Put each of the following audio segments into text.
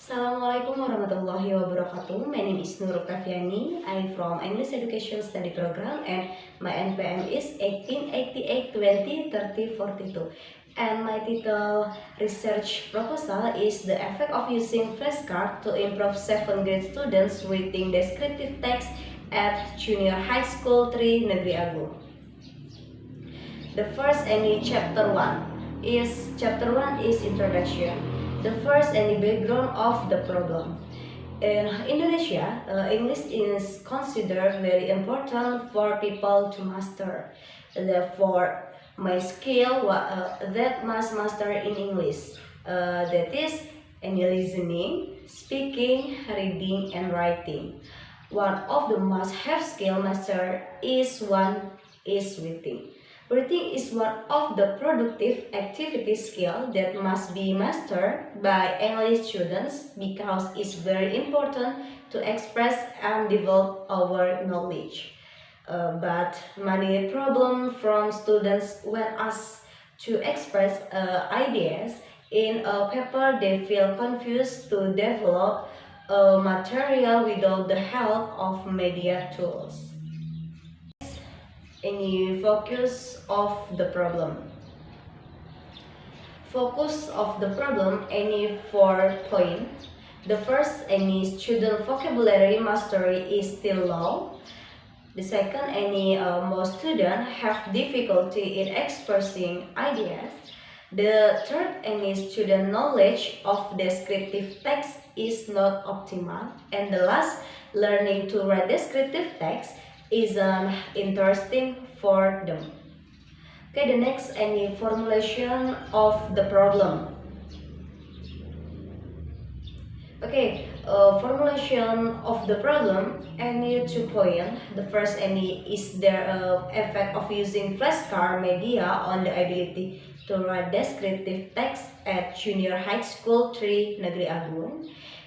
Assalamualaikum warahmatullahi wabarakatuh. My name is Nur Kaviani. I'm from English Education Study Program and my NPM is 1888203042. And my title research proposal is the effect of using flashcards to improve 7th grade students reading descriptive text at Junior High School 3 Negeri Agung. The first and chapter 1 is introduction. The first and the background of the problem. In Indonesia, English is considered very important for people to master. Therefore, my skill that must master in English. That is any listening, speaking, reading, and writing. One of the must-have skill master is reading. Reading is one of the productive activity skill that must be mastered by English students because it's very important to express and develop our knowledge. But many problems from students when asked to express ideas in a paper, they feel confused to develop material without the help of media tools. Any focus of the problem. Focus of the problem, any 4 points. The first, any student vocabulary mastery is still low. The second, most students have difficulty in expressing ideas. The third, any student knowledge of descriptive text is not optimal. And the last, learning to write descriptive text isn't interesting for them. Okay, the next, any formulation of the problem. Okay, formulation of the problem, any 2 points. The first, is there effect of using flashcard media on the ability to write descriptive text at Junior High School 3 Negeri Agung?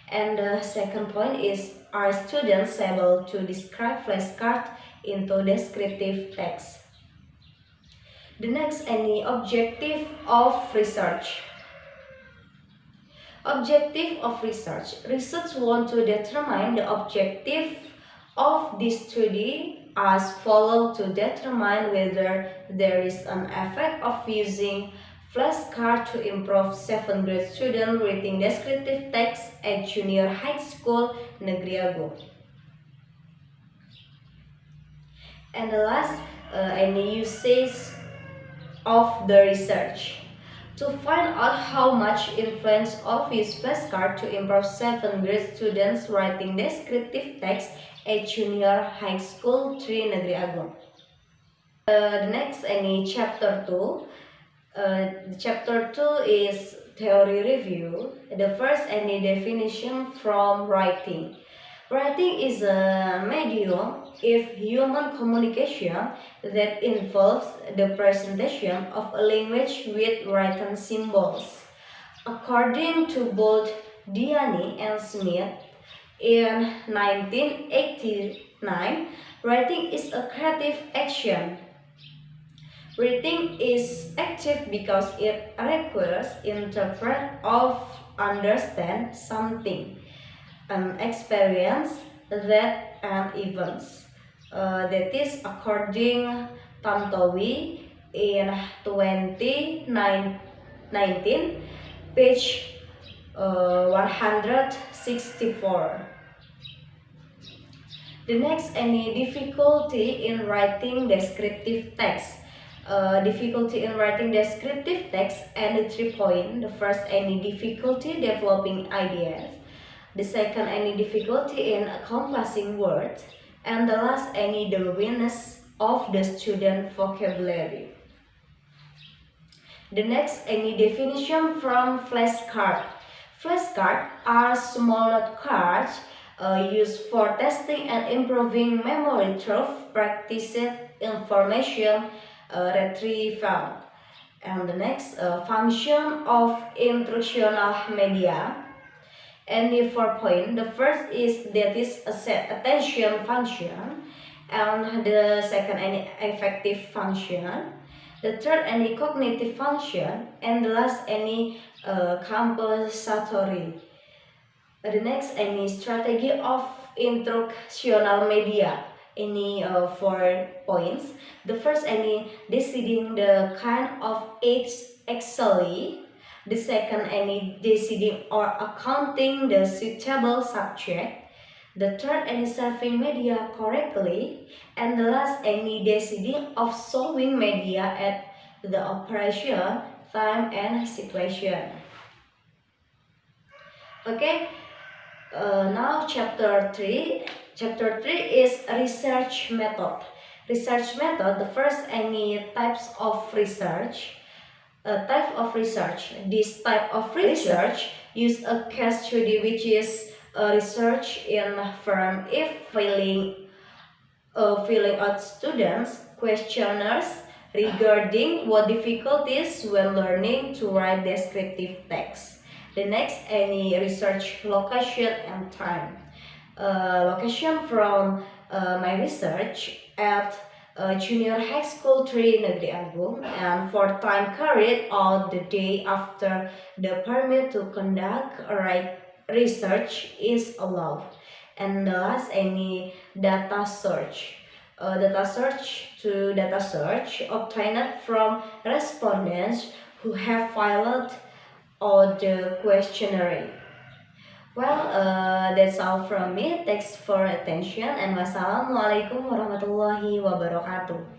And the second point is, are students able to describe flashcard into descriptive text? The next, any objective of research. Objective of research. Research want to determine the objective of this study as follow to determine whether there is an effect of using flashcard to improve 7th grade student reading descriptive text at Junior High School Negeri Agung. And the last, any usage of the research. To find out how much influence of use flashcard to improve 7th grade students writing descriptive text at Junior High School 3 Negeri Agung. The next, chapter 2. Chapter 2 is theory review. The first, definition from writing. Writing is a medium of human communication that involves the presentation of a language with written symbols. According to both Diani and Smith, in 1989, writing is a creative action. Reading is active because it requires interpret or understand something, an experience, that and events. That is according Tantowi in 2019, page 164. The next, any difficulty in writing descriptive text. Difficulty in writing descriptive text, and the 3 points. The first, any difficulty developing ideas. The second, any difficulty in accomplishing words. And the last, the weakness of the student vocabulary. The next, definition from flashcard. Flashcards are small note cards used for testing and improving memory through practiced information retrieval. And the next, function of instructional media. And the 4 points. The first is that is attention function, and the second, effective function. The third, cognitive function, and the last, compensatory. The next, any strategy of instructional media. Any 4 points. The first, any deciding the kind of aids actually. The second, any deciding or accounting the suitable subject. The third, any serving media correctly. And the last, any deciding of solving media at the operation, time, and situation. Okay. Now chapter 3. Chapter 3 is research method. Research method, the first, any types of research. Type of research. This type of research use a case study, which is research in firm if filling out students questionnaires regarding what difficulties when learning to write descriptive text. The next, any research location and time. Location from my research at Junior High School 3 Negeri Agung, and for time carried out the day after the permit to conduct research is allowed. And the last, any data search. Data search obtained from respondents who have filled out the questionnaire. Well, that's all from me. Thanks for attention, and wassalamualaikum warahmatullahi wabarakatuh.